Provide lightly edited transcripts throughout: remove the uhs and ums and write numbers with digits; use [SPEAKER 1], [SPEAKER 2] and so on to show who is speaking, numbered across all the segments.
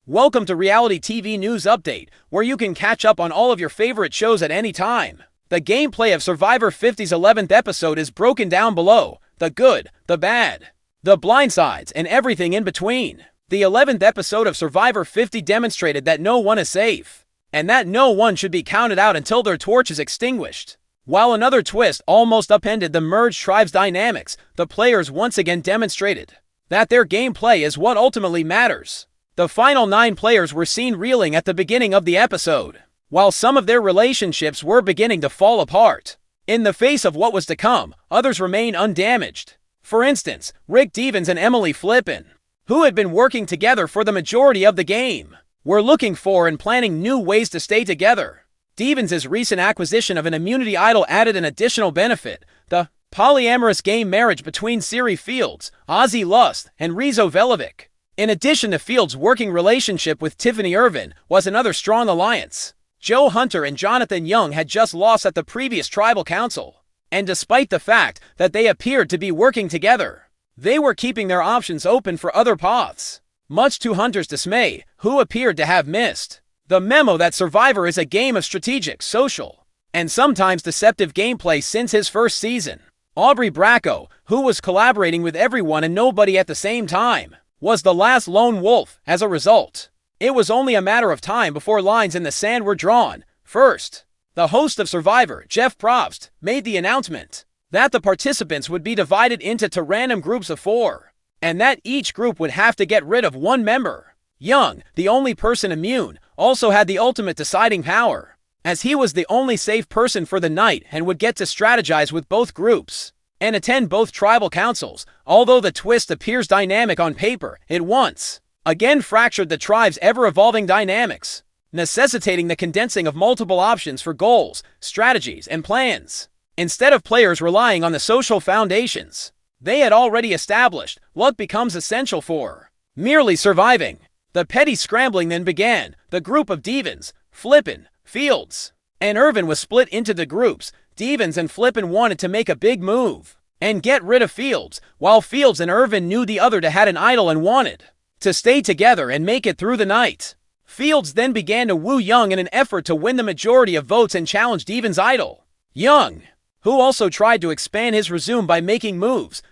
[SPEAKER 1] Welcome to Reality TV News Update, where you can catch up on all of your favorite shows at any time. The gameplay of Survivor 50's 11th episode is broken down below: the good, the bad, the blindsides, and everything in between. The 11th episode of Survivor 50 demonstrated that no one is safe, and that no one should be counted out until their torch is extinguished. While another twist almost upended the merged tribes dynamics, the players once again demonstrated that their gameplay is what ultimately matters. The final 9 players were seen reeling at the beginning of the episode, while some of their relationships were beginning to fall apart. In the face of what was to come, others remained undamaged. For instance, Rick Devens and Emily Flippin, who had been working together for the majority of the game, were looking for and planning new ways to stay together. Devens' recent acquisition of an immunity idol added an additional benefit: the polyamorous game marriage between Siri Fields, Ozzy Lust, and Rizzo Velovic. In addition to Fields' working relationship with Tiffany Irvin was another strong alliance. Joe Hunter and Jonathan Young had just lost at the previous tribal council, and despite the fact that they appeared to be working together, they were keeping their options open for other paths, much to Hunter's dismay, who appeared to have missed the memo that Survivor is a game of strategic, social, and sometimes deceptive gameplay since his first season. Aubrey Bracco, who was collaborating with everyone and nobody at the same time, was the last lone wolf. As a result, it was only a matter of time before lines in the sand were drawn. First, the host of Survivor, Jeff Probst, made the announcement that the participants would be divided into 2 random groups of 4, and that each group would have to get rid of 1 member. Young, the only person immune, also had the ultimate deciding power, as he was the only safe person for the night and would get to strategize with both groups and attend both tribal councils. Although the twist appears dynamic on paper, it once again fractured the tribe's ever-evolving dynamics, necessitating the condensing of multiple options for goals, strategies, and plans. Instead of players relying on the social foundations they had already established, luck becomes essential for merely surviving. The petty scrambling then began. The group of Devens, Flippin, Fields, and Irvin was split into the groups. Devens and Flippin wanted to make a big move and get rid of Fields, while Fields and Irvin knew the other had an idol and wanted to stay together and make it through the night. Fields then began to woo Young in an effort to win the majority of votes and challenge Devens' idol. Young, who also tried to expand his resume by making moved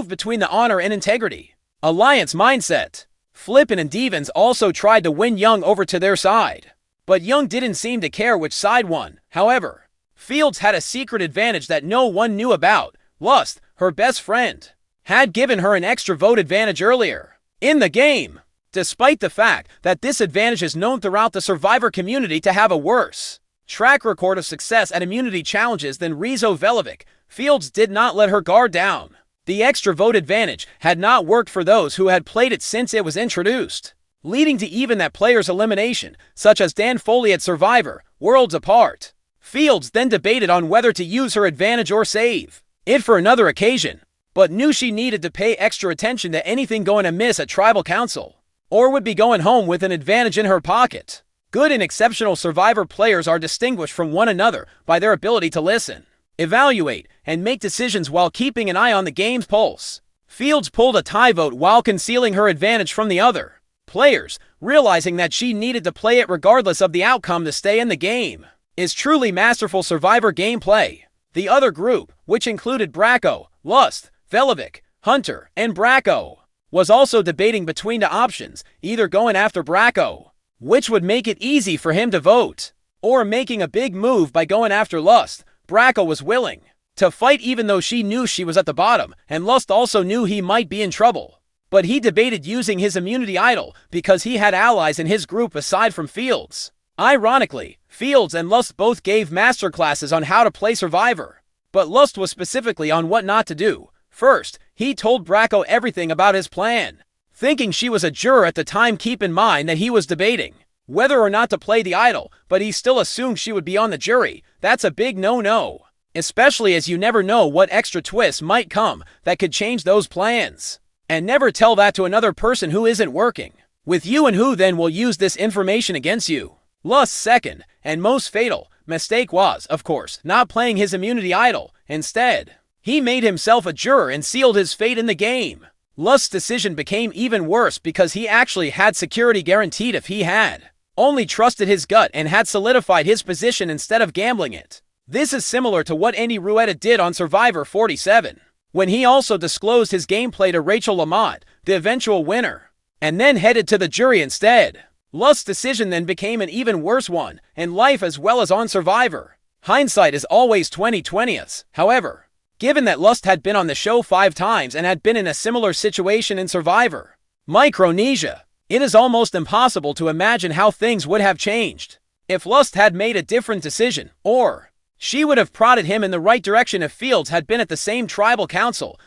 [SPEAKER 1] between the honor and integrity alliance mindset. Flippin and Devens also tried to win Young over to their side, but Young didn't seem to care which side won. However, Fields had a secret advantage that no one knew about. Lust, her best friend, had given her an extra vote advantage earlier in the game, despite the fact that this advantage is known throughout the Survivor community to have a worse track record of success at immunity challenges than Rizzo Velovic. Fields did not let her guard down. The extra vote advantage had not worked for those who had played it since it was introduced, leading to even that player's elimination, such as Dan Foley at Survivor, worlds apart. Fields then debated on whether to use her advantage or save it for another occasion, but knew she needed to pay extra attention to anything going amiss at Tribal Council, or would be going home with an advantage in her pocket. Good and exceptional Survivor players are distinguished from one another by their ability to listen, evaluate, and make decisions while keeping an eye on the game's pulse. Fields pulled a tie vote while concealing her advantage from the other players, realizing that she needed to play it regardless of the outcome to stay in the game. Is truly masterful Survivor gameplay. The other group, which included Bracco, Lust, Velovic, Hunter, and Bracco, was also debating between the options: either going after Bracco, which would make it easy for him to vote, or making a big move by going after Lust. Bracco was willing to fight even though she knew she was at the bottom, and Lust also knew he might be in trouble. But he debated using his immunity idol because he had allies in his group aside from Fields. Ironically, Fields and Lust both gave masterclasses on how to play Survivor, but Lust was specifically on what not to do. First, he told Bracco everything about his plan, thinking she was a juror at the time. Keep in mind that he was debating whether or not to play the idol, but he still assumed she would be on the jury. That's a big no-no, especially as you never know what extra twists might come that could change those plans. And never tell that to another person who isn't working with you and who then will use this information against you. Lust's second, and most fatal, mistake was, of course, not playing his immunity idol. Instead, he made himself a juror and sealed his fate in the game. Lust's decision became even worse because he actually had security guaranteed if he had only trusted his gut and had solidified his position instead of gambling it. This is similar to what Andy Rueda did on Survivor 47, when he also disclosed his gameplay to Rachel Lamott, the eventual winner, and then headed to the jury instead. Lust's decision then became an even worse one, in life as well as on Survivor. Hindsight is always 20/20. However, given that Lust had been on the show 5 times and had been in a similar situation in Survivor Micronesia, it is almost impossible to imagine how things would have changed if Lust had made a different decision, or she would have prodded him in the right direction if Fields had been at the same tribal council.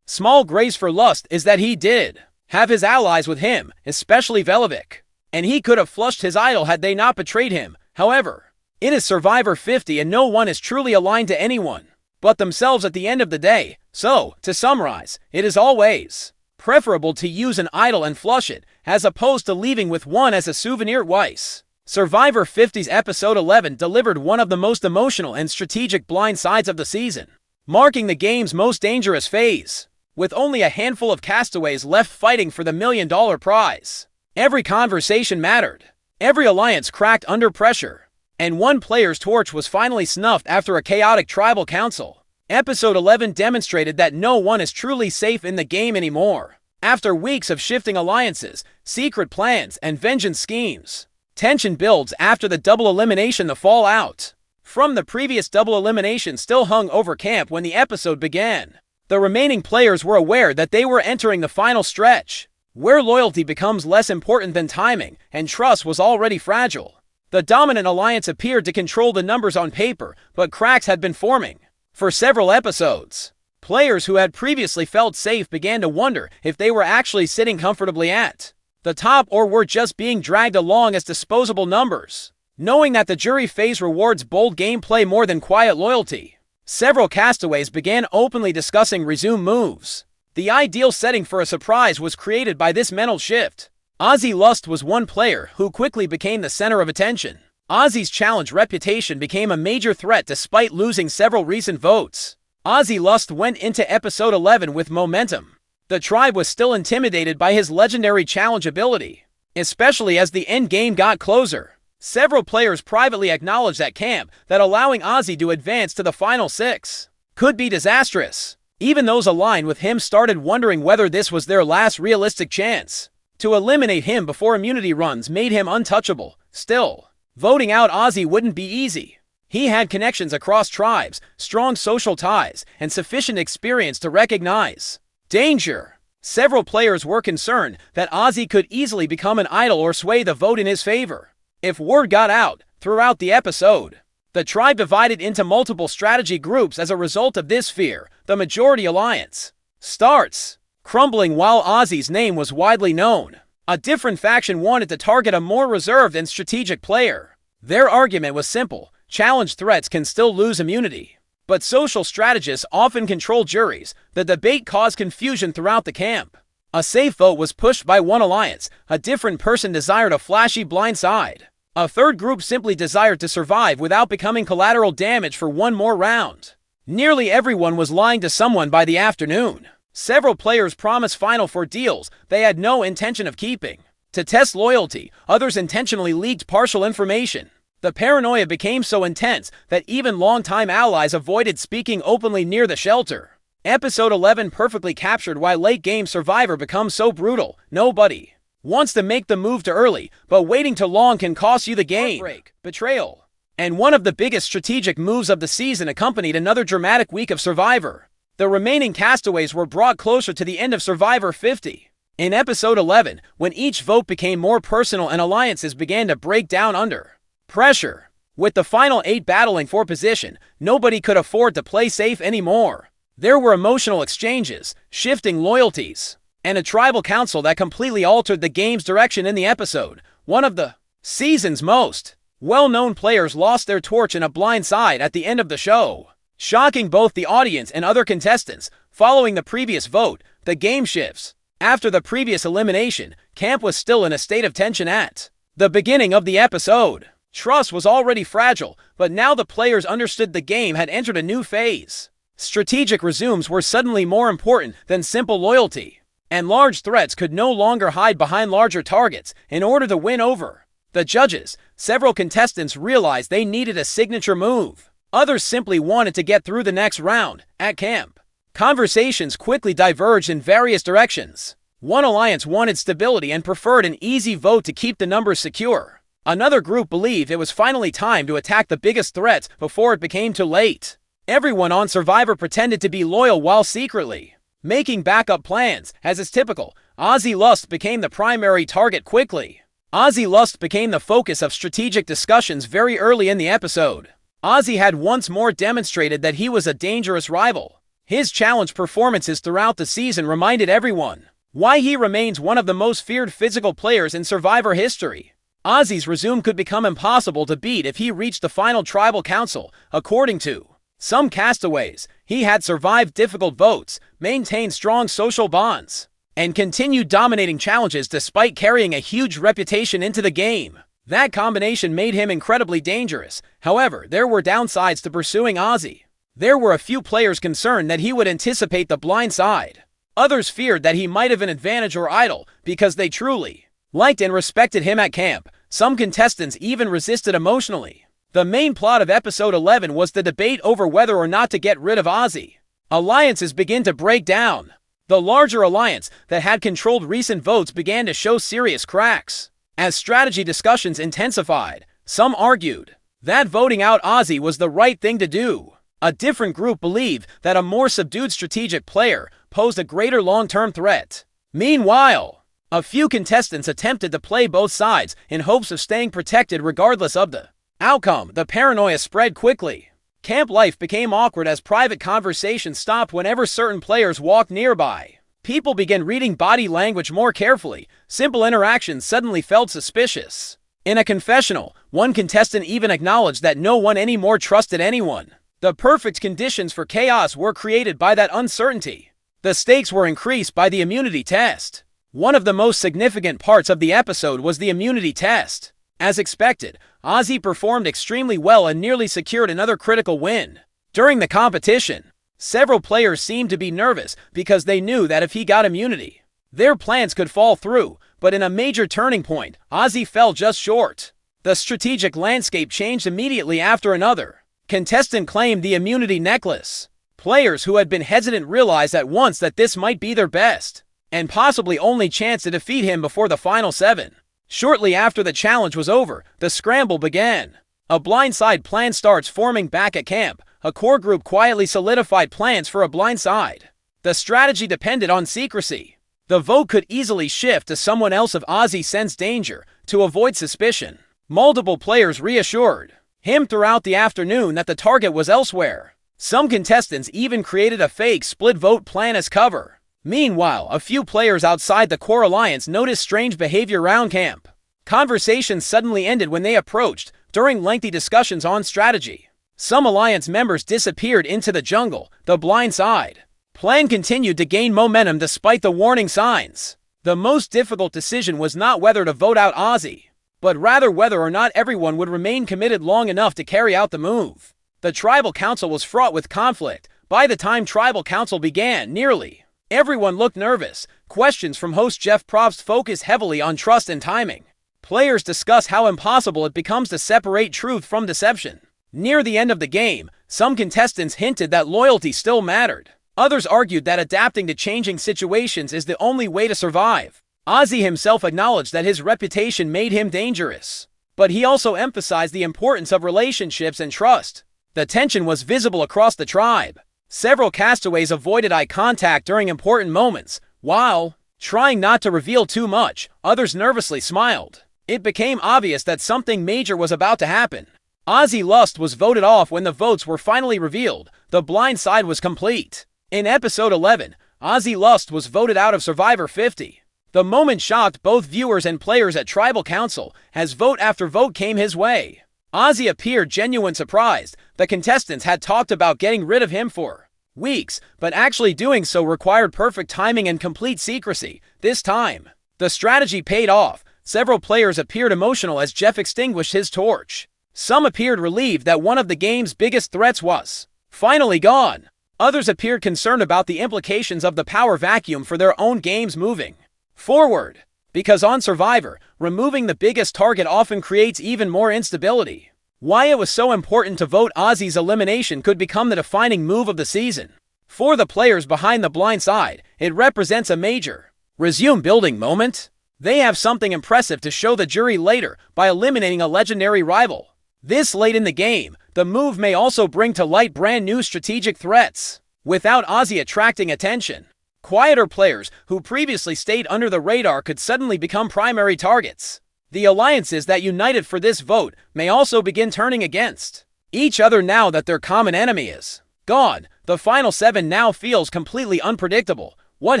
[SPEAKER 1] Small grace for Lust is that he did have his allies with him, especially Velovic, and he could have flushed his idol had they not betrayed him. However, it is Survivor 50 and no one is truly aligned to anyone but themselves at the end of the day. So, to summarize, it is always preferable to use an idol and flush it, as opposed to leaving with one as a souvenir. Weiss. Survivor 50's Episode 11 delivered one of the most emotional and strategic blindsides of the season, marking the game's most dangerous phase, with only a handful of castaways left fighting for the $1 million prize. Every conversation mattered, every alliance cracked under pressure, and one player's torch was finally snuffed after a chaotic tribal council. Episode 11 demonstrated that no one is truly safe in the game anymore. After weeks of shifting alliances, secret plans, and vengeance schemes, tension builds after the double elimination. The fallout from the previous double elimination still hung over camp when the episode began. The remaining players were aware that they were entering the final stretch, where loyalty becomes less important than timing, and trust was already fragile. The dominant alliance appeared to control the numbers on paper, but cracks had been forming. For several episodes, players who had previously felt safe began to wonder if they were actually sitting comfortably at the top or were just being dragged along as disposable numbers. Knowing that the jury phase rewards bold gameplay more than quiet loyalty, several castaways began openly discussing resume moves. The ideal setting for a surprise was created by this mental shift. Ozzy Lust was one player who quickly became the center of attention. Ozzy's challenge reputation became a major threat despite losing several recent votes. Ozzy Lust went into Episode 11 with momentum. The tribe was still intimidated by his legendary challenge ability, especially as the end game got closer. Several players privately acknowledged at camp that allowing Ozzy to advance to the final 6 could be disastrous. Even those aligned with him started wondering whether this was their last realistic chance. To eliminate him before immunity runs made him untouchable. Still, voting out Ozzy wouldn't be easy. He had connections across tribes, strong social ties, and sufficient experience to recognize danger. Several players were concerned that Ozzy could easily become an idol or sway the vote in his favor. If word got out throughout the episode, the tribe divided into multiple strategy groups as a result of this fear. The majority alliance starts crumbling while Ozzy's name was widely known. A different faction wanted to target a more reserved and strategic player. Their argument was simple: challenge threats can still lose immunity, but social strategists often control juries. The debate caused confusion throughout the camp. A safe vote was pushed by one alliance. A different person desired a flashy blindside. A third group simply desired to survive without becoming collateral damage for one more round. Nearly everyone was lying to someone by the afternoon. Several players promised Final Four deals they had no intention of keeping. To test loyalty, others intentionally leaked partial information. The paranoia became so intense that even longtime allies avoided speaking openly near the shelter. Episode 11 perfectly captured why late-game Survivor becomes so brutal. Nobody wants to make the move too early, but waiting too long can cost you the game. Heartbreak, betrayal, and one of the biggest strategic moves of the season accompanied another dramatic week of Survivor. The remaining castaways were brought closer to the end of Survivor 50. In Episode 11, when each vote became more personal and alliances began to break down under pressure. With the final 8 battling for position, nobody could afford to play safe anymore. There were emotional exchanges, shifting loyalties, and a tribal council that completely altered the game's direction in the episode. One of the season's most well-known players lost their torch in a blindside at the end of the show, shocking both the audience and other contestants. Following the previous vote, the game shifts. After the previous elimination, camp was still in a state of tension at the beginning of the episode. Trust was already fragile, but now the players understood the game had entered a new phase. Strategic resumes were suddenly more important than simple loyalty. and large threats could no longer hide behind larger targets in order to win over the judges. Several contestants realized they needed a signature move. Others simply wanted to get through the next round. At camp, conversations quickly diverged in various directions. One alliance wanted stability and preferred an easy vote to keep the numbers secure. Another group believed it was finally time to attack the biggest threats before it became too late. Everyone on Survivor pretended to be loyal while secretly making backup plans. As is typical, Ozzy Lust became the primary target quickly. Ozzy Lust became the focus of strategic discussions very early in the episode. Ozzy had once more demonstrated that he was a dangerous rival. His challenge performances throughout the season reminded everyone why he remains one of the most feared physical players in Survivor history. Ozzy's resume could become impossible to beat if he reached the final tribal council. According to some castaways, he had survived difficult votes, maintained strong social bonds, and continued dominating challenges despite carrying a huge reputation into the game. That combination made him incredibly dangerous. However, there were downsides to pursuing Ozzy. There were a few players concerned that he would anticipate the blind side. Others feared that he might have an advantage or idol because they truly liked and respected him at camp. Some contestants even resisted emotionally. The main plot of episode 11 was the debate over whether or not to get rid of Ozzy. Alliances began to break down. The larger alliance that had controlled recent votes began to show serious cracks. As strategy discussions intensified, some argued that voting out Ozzy was the right thing to do. A different group believed that a more subdued strategic player posed a greater long-term threat. Meanwhile, a few contestants attempted to play both sides in hopes of staying protected regardless of the outcome. The paranoia spread quickly. Camp life became awkward as private conversations stopped whenever certain players walked nearby. People began reading body language more carefully. Simple interactions suddenly felt suspicious. In a confessional, one contestant even acknowledged that no one anymore trusted anyone. The perfect conditions for chaos were created by that uncertainty. The stakes were increased by the immunity test. One of the most significant parts of the episode was the immunity test. As expected, Ozzy performed extremely well and nearly secured another critical win. During the competition, several players seemed to be nervous because they knew that if he got immunity, their plans could fall through, but in a major turning point, Ozzy fell just short. The strategic landscape changed immediately after another contestant claimed the immunity necklace. Players who had been hesitant realized at once that this might be their best and possibly only chance to defeat him before the final 7. Shortly after the challenge was over, the scramble began. A blindside plan starts forming back at camp. A core group quietly solidified plans for a blindside. The strategy depended on secrecy. The vote could easily shift to someone else if Ozzy sensed danger to avoid suspicion. Multiple players reassured him throughout the afternoon that the target was elsewhere. Some contestants even created a fake split vote plan as cover. Meanwhile, a few players outside the core alliance noticed strange behavior around camp. Conversations suddenly ended when they approached, during lengthy discussions on strategy. Some alliance members disappeared into the jungle. The blind side plan continued to gain momentum despite the warning signs. The most difficult decision was not whether to vote out Ozzy, but rather whether or not everyone would remain committed long enough to carry out the move. The tribal council was fraught with conflict. By the time tribal council began, nearly everyone looked nervous. Questions from host Jeff Probst focused heavily on trust and timing. Players discuss how impossible it becomes to separate truth from deception. Near the end of the game, some contestants hinted that loyalty still mattered. Others argued that adapting to changing situations is the only way to survive. Ozzy himself acknowledged that his reputation made him dangerous, but he also emphasized the importance of relationships and trust. The tension was visible across the tribe. Several castaways avoided eye contact during important moments, while trying not to reveal too much. Others nervously smiled. It became obvious that something major was about to happen. Ozzy Lust was voted off when the votes were finally revealed. The blind side was complete. In episode 11, Ozzy Lust was voted out of Survivor 50. The moment shocked both viewers and players at Tribal Council as vote after vote came his way. Ozzy appeared genuine surprised. The contestants had talked about getting rid of him for weeks, but actually doing so required perfect timing and complete secrecy. This time, the strategy paid off. Several players appeared emotional as Jeff extinguished his torch. Some appeared relieved that one of the game's biggest threats was finally gone. Others appeared concerned about the implications of the power vacuum for their own games moving forward. Because on Survivor, removing the biggest target often creates even more instability. Why it was so important to vote Ozzy's elimination could become the defining move of the season. For the players behind the Blindside, it represents a major resume building moment. They have something impressive to show the jury later by eliminating a legendary rival. This late in the game, the move may also bring to light brand new strategic threats, without Ozzy attracting attention. Quieter players who previously stayed under the radar could suddenly become primary targets. The alliances that united for this vote may also begin turning against each other now that their common enemy is gone. The final 7 now feels completely unpredictable. What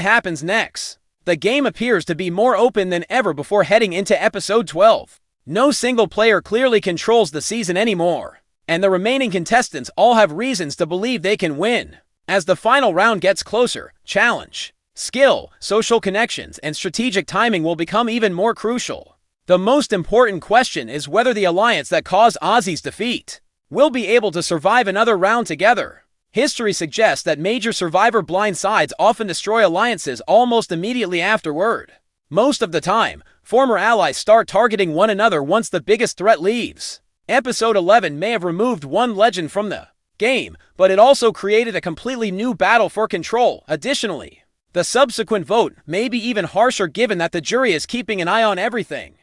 [SPEAKER 1] happens next? The game appears to be more open than ever before heading into episode 12. No single player clearly controls the season anymore, and the remaining contestants all have reasons to believe they can win. As the final round gets closer, challenge, skill, social connections, and strategic timing will become even more crucial. The most important question is whether the alliance that caused Ozzy's defeat will be able to survive another round together. History suggests that major Survivor blindsides often destroy alliances almost immediately afterward. Most of the time, former allies start targeting one another once the biggest threat leaves. Episode 11 may have removed one legend from the game, but it also created a completely new battle for control. Additionally, the subsequent vote may be even harsher given that the jury is keeping an eye on everything.